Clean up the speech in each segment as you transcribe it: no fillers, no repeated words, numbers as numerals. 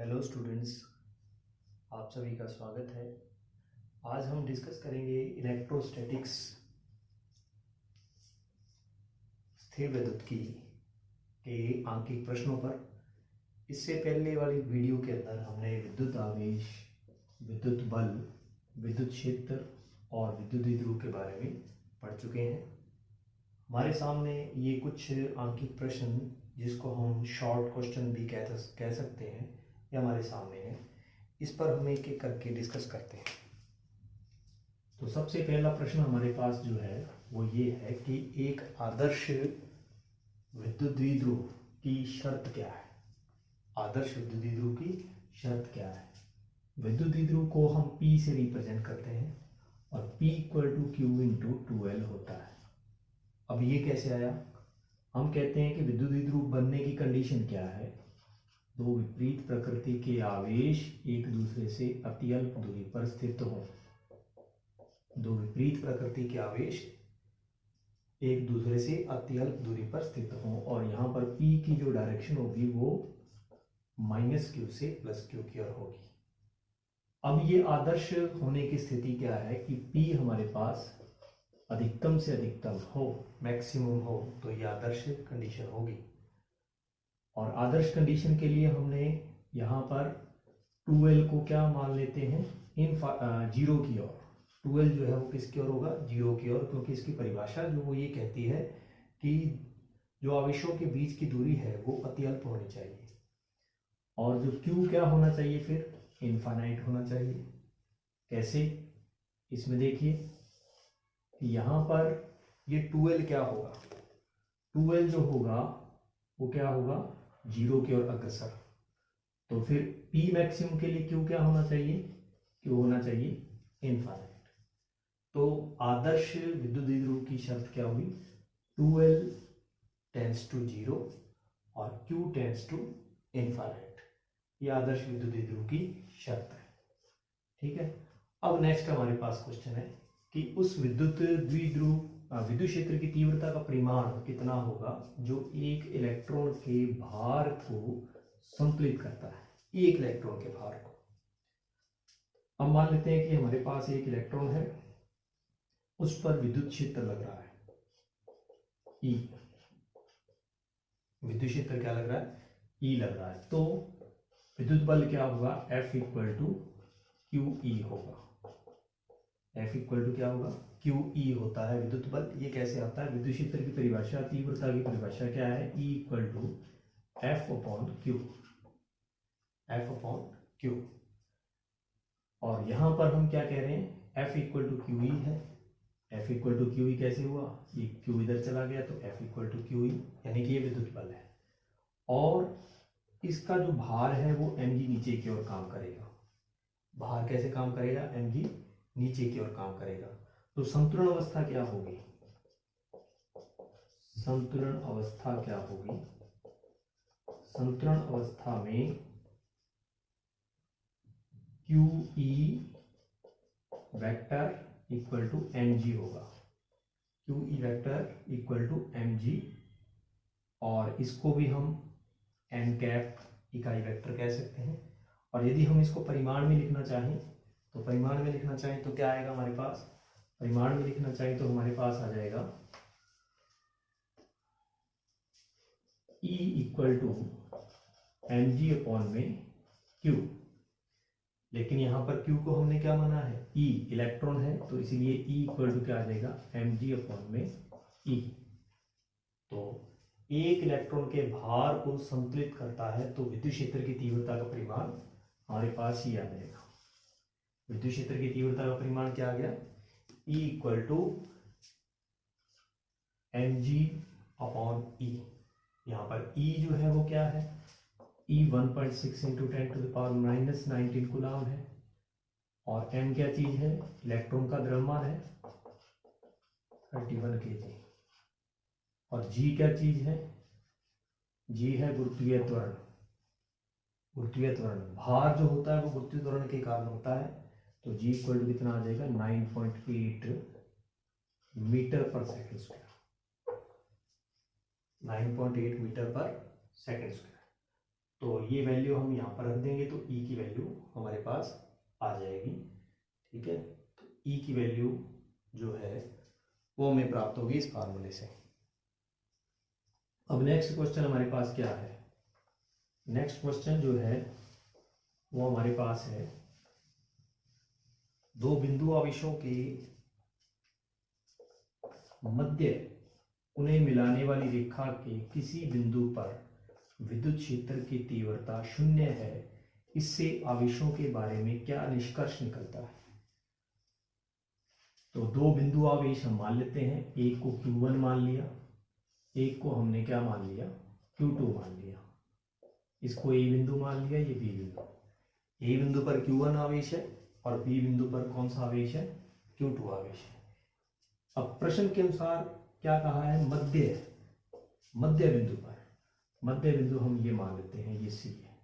Hello students, आप सभी का स्वागत है। आज हम डिस्कस करेंगे इलेक्ट्रोस्टैटिक्स, स्थिर विद्युत की के आंकिक प्रश्नों पर। इससे पहले वाली वीडियो के अंदर हमने विद्युत आवेश, विद्युत बल, विद्युत क्षेत्र और विद्युत द्विध्रुव के बारे में पढ़ चुके हैं। हमारे सामने ये कुछ आंकिक प्रश्न, जिसको हम शॉर्ट क्वेश्चन भी कह सकते हैं, ये हमारे सामने है। इस पर हम एक एक करके डिस्कस करते हैं। तो सबसे पहला प्रश्न हमारे पास जो है वो ये है कि एक आदर्श विद्युत द्विध्रुव की शर्त क्या है। आदर्श विद्युत द्विध्रुव की शर्त क्या है। विद्युत द्विध्रुव को हम P से रिप्रेजेंट करते हैं और P equal to Q into 2L होता है। अब ये कैसे आया? हम कहते हैं कि विद्युत द्विध्रुव बनने की कंडीशन क्या है। दो विपरीत प्रकृति के आवेश एक दूसरे से अत्यल्प दूरी पर स्थित हों। दो विपरीत प्रकृति के आवेश एक दूसरे से अत्यल्प दूरी पर स्थित हों और यहाँ पर P की जो डायरेक्शन होगी वो -Q से +Q की ओर होगी। अब ये आदर्श होने की स्थिति क्या है कि P हमारे पास अधिकतम से अधिकतम हो, मैक्सिमम हो, तो ये आदर्श कंडीशन होगी। और आदर्श कंडीशन के लिए हमने यहाँ पर 2L को क्या मान लेते हैं, जीरो की ओर। 2L जो है वो किसकी ओर होगा? जीरो की ओर, क्योंकि इसकी परिभाषा जो वो ये कहती है कि जो आवेशों के बीच की दूरी है वो अत्यल्प होनी चाहिए और जो Q क्या होना चाहिए, फिर इनफाइनाइट होना चाहिए। कैसे? इसमें देखिए कि यहाँ पर ये 2L क्या होगा, 2L जो होगा वो क्या होगा, जीरो की ओर अग्रसर। तो फिर P मैक्सिमम के लिए Q क्या होना चाहिए? Q होना चाहिए इनफाइनाइट। तो आदर्श विद्युत द्विध्रुव की शर्त क्या हुई? 2L टेंड्स टू जीरो और Q टेंड्स टू इनफाइनाइट। ये आदर्श विद्युत द्विध्रुव की शर्त है। ठीक है। अब नेक्स्ट हमारे पास क्वेश्चन है कि उस विद्युत क्षेत्र की तीव्रता का परिमाण कितना होगा जो एक इलेक्ट्रॉन के भार को संतुलित करता है। एक इलेक्ट्रॉन के भार को। हम मान लेते हैं कि हमारे पास एक इलेक्ट्रॉन है, उस पर विद्युत क्षेत्र लग रहा है E। विद्युत क्षेत्र क्या लग रहा है? E लग रहा है। तो विद्युत बल क्या होगा? F इक्वल टू QE होगा। F इक्वल टू क्या होगा? QE होता है विद्युत बल। ये कैसे आता है? विद्युत क्षेत्र की परिभाषा, तीव्रता की परिभाषा क्या है? E equal to F upon Q। F upon Q। और यहां पर हम क्या कह रहे हैं? F इक्वल टू QE है। F इक्वल टू QE कैसे हुआ? ये Q इधर चला गया तो F इक्वल टू QE, यानी कि ये विद्युत बल है। और इसका जो भार है वो mg नीचे की ओर काम करेगा। भार कैसे काम करेगा? mg नीचे की ओर काम करेगा। तो संतुलन अवस्था क्या होगी? संतुलन अवस्था क्या होगी? संतुलन अवस्था में QE vector equal to mg होगा। QE vector equal to mg, और इसको भी हम n कैप इकाई वेक्टर कह सकते हैं। और यदि हम इसको परिमाण में लिखना चाहें तो परिमाण में लिखना चाहें तो क्या आएगा हमारे पास? परिमाण में लिखना चाहें तो हमारे पास आ जाएगा E equal to mg upon में Q। लेकिन यहाँ पर Q को हमने क्या माना है? E, इलेक्ट्रॉन है, तो इसीलिए E इक्वल टू क्या आ जाएगा? mg अपॉन में E। तो एक इलेक्ट्रॉन के भार को संतुलित करता है, तो विद्युत क्षेत्र की तीव्रता का परिमाण हमारे पास ही आ जाएगा। विद्युत क्षेत्र की तीव्रता का परिमाण क्या आ गया? E equal to mg upon E। यहाँ पर E जो है वो क्या है? E 1.6 into 10 to the power -19 coulomb है। और m क्या चीज है? इलेक्ट्रॉन का द्रव्यमान है 31 kg। और G क्या चीज है? G है गुरुत्वीय त्वरण। गुरुत्वीय त्वरण, भार जो होता है वो गुरुत्वीय त्वरण के कारण होता है। तो G इक्वल टू कितना आ जाएगा? 9.8 मीटर पर सेकेंड स्क्वायर। 9.8 मीटर पर सेकेंड स्क्वायर। तो ये वैल्यू हम यहाँ पर रख देंगे तो ई की वैल्यू हमारे पास आ जाएगी। ठीक है, तो ई की वैल्यू जो है वो हमें प्राप्त होगी इस फार्मूले से। अब नेक्स्ट क्वेश्चन हमारे पास क्या है? नेक्स्ट क्वेश्चन जो है वो हमारे पास है दो बिंदु आवेशों के मध्य उन्हें मिलाने वाली रेखा के किसी बिंदु पर विद्युत क्षेत्र की तीव्रता 0 है, इससे आवेशों के बारे में क्या निष्कर्ष निकलता है? तो दो बिंदु आवेश हम मान लेते हैं, एक को Q1 मान लिया, एक को हमने क्या मान लिया, Q2 मान लिया। इसको A बिंदु मान लिया, ये B बिंदु। A बिंदु पर Q1 आवेश है और B बिंदु पर कौन सा आवेश है? Q2 आवेश है। अब प्रश्न के अनुसार क्या कहा है? मध्य बिंदु पर, मध्य बिंदु हम ये मान लेते हैं, ये C है।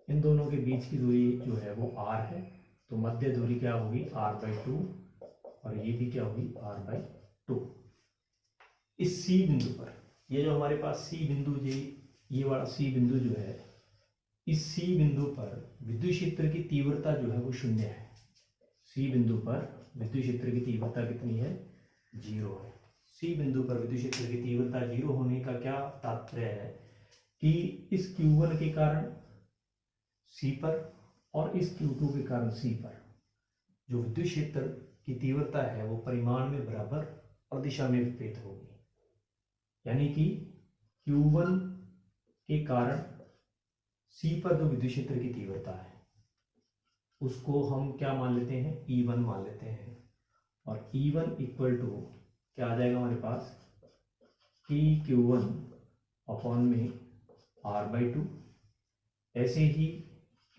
इन दोनों के बीच की दूरी जो है वो R है, तो मध्य दूरी क्या होगी? R/2 और ये भी क्या होगी? R/2। इस C बिंदु पर, ये जो हमारे पास C बिंदु, ये वाला C बिंदु जो है, इस C बिंदु पर विद्युत क्षेत्र की तीव्रता जो है वो 0 है। C बिंदु पर विद्युत क्षेत्र की तीव्रता कितनी है? 0 है। C बिंदु पर विद्युत क्षेत्र की तीव्रता 0 होने का क्या तात्पर्य है कि इस Q1 के कारण C पर और इस Q2 के कारण C पर जो विद्युत क्षेत्र की तीव्रता है वो परिमाण में बराबर और दिशा में विपरीत होगी। यानी कि Q1 के कारण C पर जो विद्युत क्षेत्र की तीव्रता है उसको हम क्या मान लेते हैं? E1 मान लेते हैं। और E1 इक्वल टू क्या आ जाएगा हमारे पास? TQ1 अपॉन में R/2। ऐसे ही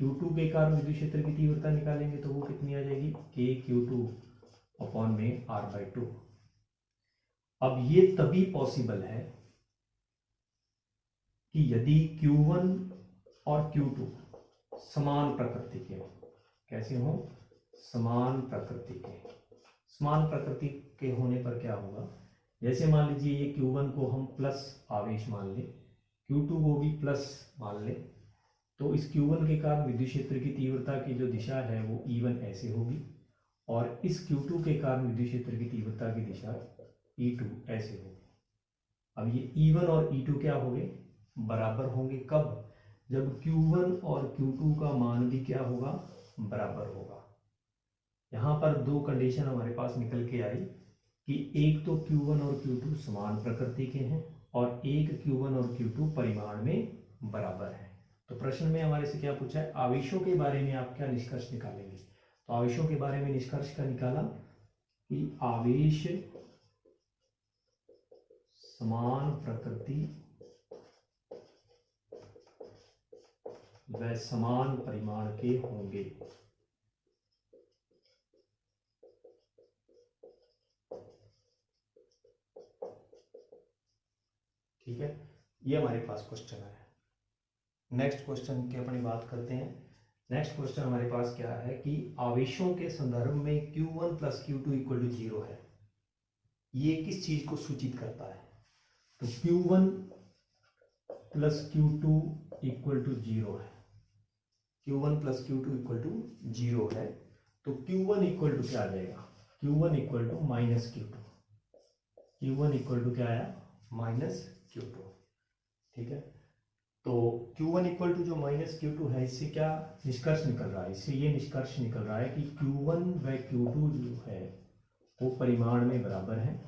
Q2 के कारण विद्युत क्षेत्र की तीव्रता निकालेंगे तो वो कितनी आ जाएगी? KQ2 अपॉन में R/2। अब ये तभी पॉसिबल है कि यदि Q1 और Q2 समान प्रकृति के हो। कैसे हो? समान प्रकृति के। समान प्रकृति के होने पर क्या होगा? जैसे मान लीजिए ये Q1 को हम प्लस आवेश मान लें, Q2 को भी प्लस मान लें, तो इस Q1 के कारण विद्युत क्षेत्र की तीव्रता की जो दिशा है वो E1 ऐसे होगी और इस Q2 के कारण विद्युत क्षेत्र की तीव्रता की दिशा E2 ऐसे होगी। अब ये E1 और E2 क्या होंगे? बराबर होंगे। कब? जब Q1 और Q2 का मान भी क्या होगा? बराबर होगा। यहाँ पर दो कंडीशन हमारे पास निकल के आई कि एक तो Q1 और Q2 समान प्रकृति के हैं और एक Q1 और Q2 परिमाण में बराबर है। तो प्रश्न में हमारे से क्या पूछा है? आवेशों के बारे में आप क्या निष्कर्ष निकालेंगे? तो आवेशों के बारे में निष्कर्ष क्या निकाला कि आवेश समान प्रकृति व समान परिमाण के होंगे। ठीक है, ये हमारे पास क्वेश्चन है। नेक्स्ट क्वेश्चन की अपनी बात करते हैं। नेक्स्ट क्वेश्चन हमारे पास क्या है कि आवेशों के संदर्भ में Q1 plus Q2 equal to 0 है। ये किस चीज को सूचित करता है? तो Q1 plus Q2 equal to 0 है। Q1 plus Q2 equal to 0 है, तो Q1 इक्वल टू क्या आ जाएगा? Q1 equal to minus Q2। Q1 equal to क्या आया? Minus Q2। ठीक है, तो Q1 इक्वल टू जो माइनस Q2 है, इससे क्या निष्कर्ष निकल रहा है? इससे ये निष्कर्ष निकल रहा है कि Q1 व Q2 जो है वो परिमाण में बराबर है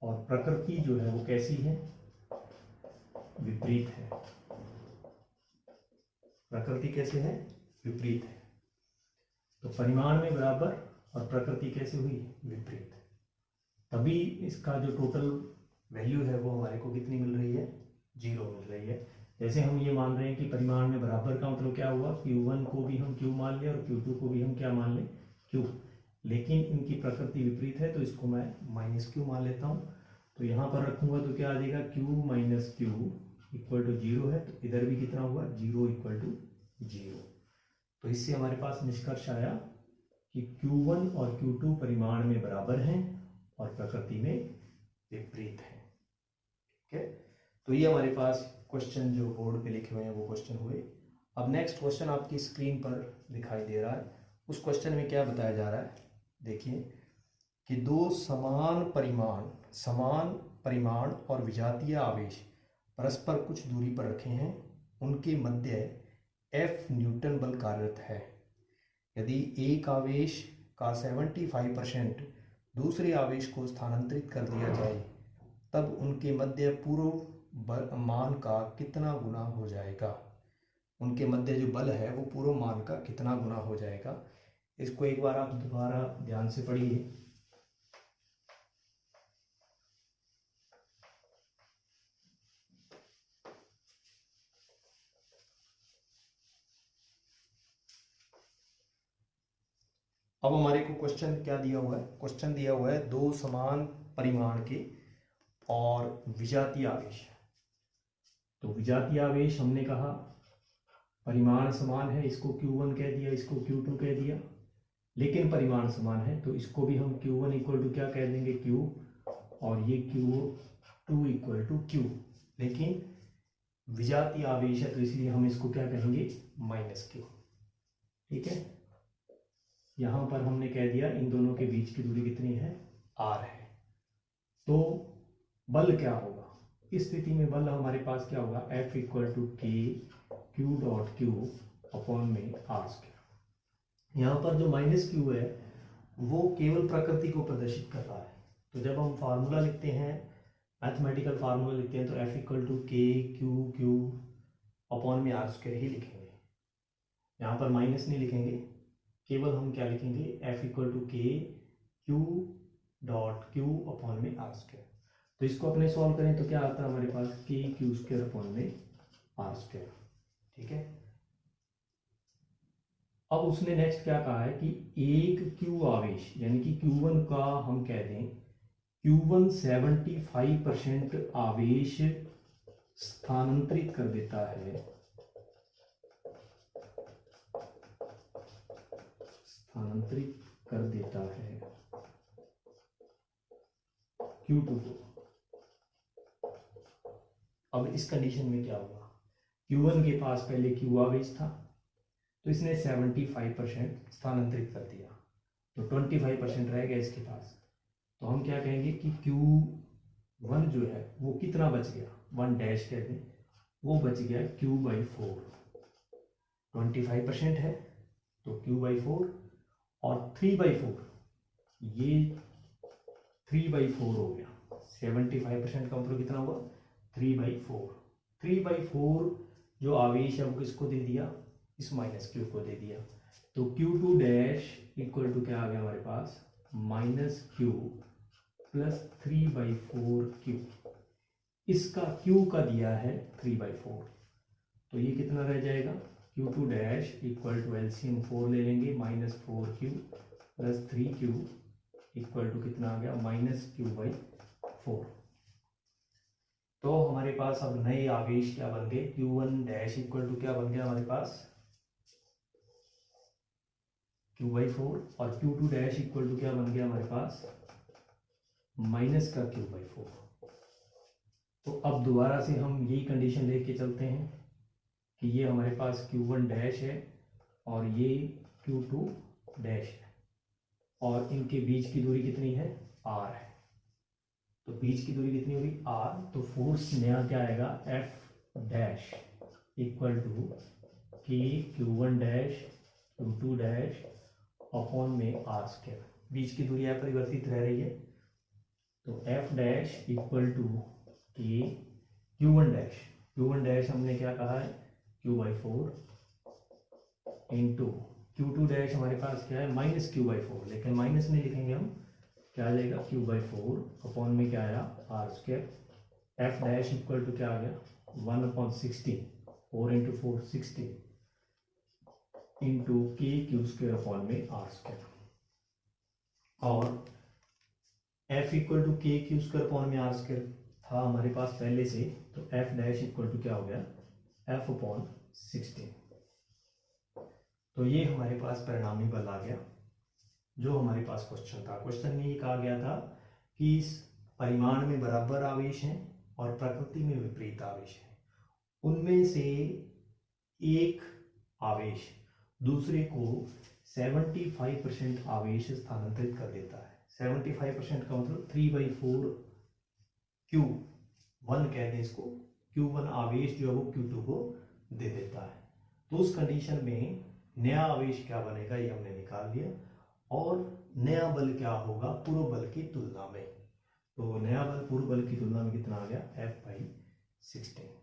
और प्रकृति जो है वो कैसी है? विपरीत है। प्रकृति कैसे है? विपरीत है। तो परिमाण में बराबर और प्रकृति कैसे हुई? विपरीत। तभी इसका जो टोटल वैल्यू है वो हमारे को कितनी मिल रही है? 0 मिल रही है। जैसे हम ये मान रहे हैं कि परिमाण में बराबर का मतलब क्या हुआ? Q1 को भी हम Q मान लें और Q2 को भी हम क्या मान लें? Q। लेकिन इनकी प्रकृति विपरीत है तो इसको मैं माइनस Q मान लेता हूँ। तो यहाँ पर रखूंगा तो क्या आ जाएगा? Q minus Q equal to 0 है, तो इधर भी कितना हुआ? 0 इक्वल टू 0। तो इससे हमारे पास निष्कर्ष आया कि Q1 और Q2 परिमाण में बराबर हैं और प्रकृति में विपरीत है। ठीक है। तो ये हमारे पास क्वेश्चन जो बोर्ड पे लिखे हुए हैं वो क्वेश्चन हुए। अब नेक्स्ट क्वेश्चन आपकी स्क्रीन पर दिखाई दे रहा है। उस क्वेश्चन में क्या बताया जा रहा है, देखिए कि दो समान परिमाण और विजातीय आवेश परस्पर कुछ दूरी पर रखे हैं, उनके मध्य F न्यूटन बल कार्यरत है। यदि एक आवेश का 75% दूसरे आवेश को स्थानांतरित कर दिया जाए, तब उनके मध्य पूर्व मान का कितना गुना हो जाएगा। उनके मध्य जो बल है वो पूर्व मान का कितना गुना हो जाएगा। इसको एक बार आप दोबारा ध्यान से पढ़िए। अब हमारे को क्वेश्चन क्या दिया हुआ है, क्वेश्चन दिया हुआ है दो समान परिमाण के और विजातीय आवेश। तो विजातीय आवेश हमने कहा परिमाण समान है, इसको Q1 कह दिया, इसको Q2 कह दिया, लेकिन परिमाण समान है तो इसको भी हम Q1 इक्वल टू क्या कह देंगे, Q, और ये Q2 इक्वल टू Q। लेकिन विजातीय आवेश है तो इसलिए हम इसको क्या कहेंगे, -Q। ठीक है, यहां पर हमने कह दिया इन दोनों के बीच की दूरी कितनी है, R है। तो बल क्या होगा इस स्थिति में, बल हमारे पास क्या होगा, F equal to K Q dot Q upon में R²। यहाँ पर जो -Q है वो केवल प्रकृति को प्रदर्शित कर रहा है। तो जब हम फार्मूला लिखते हैं, मैथमेटिकल फार्मूला लिखते हैं, तो F equal to K Q upon में R² ही लिखेंगे। यहाँ पर माइनस नहीं लिखेंगे, केवल हम क्या लिखेंगे, F equal to K Q dot Q upon में R²। तो इसको अपने सॉल्व करें तो क्या आता है हमारे पास, K Q² अपॉन में R²। ठीक है, अब उसने नेक्स्ट क्या कहा है कि एक Q आवेश यानी कि Q1 का हम कह दें, Q1 75% आवेश स्थानांतरित कर देता है, Q2 को। अब इस कंडीशन में क्या हुआ, Q1 के पास पहले Q आवेश था तो इसने 75% स्थानांतरित कर दिया, तो 25% रह गया इसके पास। तो हम क्या कहेंगे कि Q1 जो है वो कितना बच गया, 1 डैश कह दें, वो बच गया Q/4। 25% है तो Q/4 और 3/4, ये 3/4 हो गया। 75% का मतलब कितना हुआ, 3/4। 3/4 जो आवेश है वो किसको दे दिया, इस -Q को दे दिया। तो Q2 डैश इक्वल टू क्या आ गया हमारे पास, -Q प्लस 3/4Q। इसका Q का दिया है 3/4, तो ये कितना रह जाएगा, Q2 dash equal to LCM 4 ले लेंगे, -4Q plus 3Q equal to कितना आ गया, -Q/4। तो हमारे पास अब नए आवेश क्या बन गए, Q1 डैश इक्वल टू क्या बन गया हमारे पास, Q/4, और Q2 डैश इक्वल टू क्या बन गया हमारे पास, माइनस का Q/4। तो अब दोबारा से हम यही कंडीशन लेके चलते हैं कि ये हमारे पास Q1 डैश है और ये Q2 डैश है, और इनके बीच की दूरी कितनी है, R है। तो बीच की दूरी कितनी होगी, R। तो फोर्स नया क्या आएगा, F dash equal to K Q1 dash Q2 dash upon में R²। बीच की दूरी अपरिवर्तित रह रही है, तो F dash equal to K Q1 dash, Q1 dash हमने क्या कहा है, Q/4 इंटू Q2 डैश हमारे पास क्या है, -Q/4, लेकिन माइनस नहीं लिखेंगे हम, क्या आ जाएगा Q/4 अपॉन में क्या आया, R²। F dash equal to क्या आ गया, 1/16, 4 into 4 16 into K Q² upon में R²। और F equal to K Q² upon में R² था हमारे पास पहले से, तो F डैश इक्वल टू क्या हो गया, F/16। तो ये हमारे पास परिणामी बल आ गया जो हमारे पास क्वेश्चन था। क्वेश्चन में ये कहा गया था कि इस परिमाण में बराबर आवेश हैं और प्रकृति में विपरीत आवेश है, उनमें से एक आवेश दूसरे को 75% आवेश स्थानांतरित कर देता है। 75% का मतलब 3/4 Q1 कहते हैं इसको, Q1 आवेश जो है वो Q2 को दे देता है। तो उस कंडीशन में नया आवेश क्या बनेगा ये हमने निकाल लिया, और नया बल क्या होगा पूर्व बल की तुलना में। तो नया बल पूर्व बल की तुलना में कितना आ गया, F/16।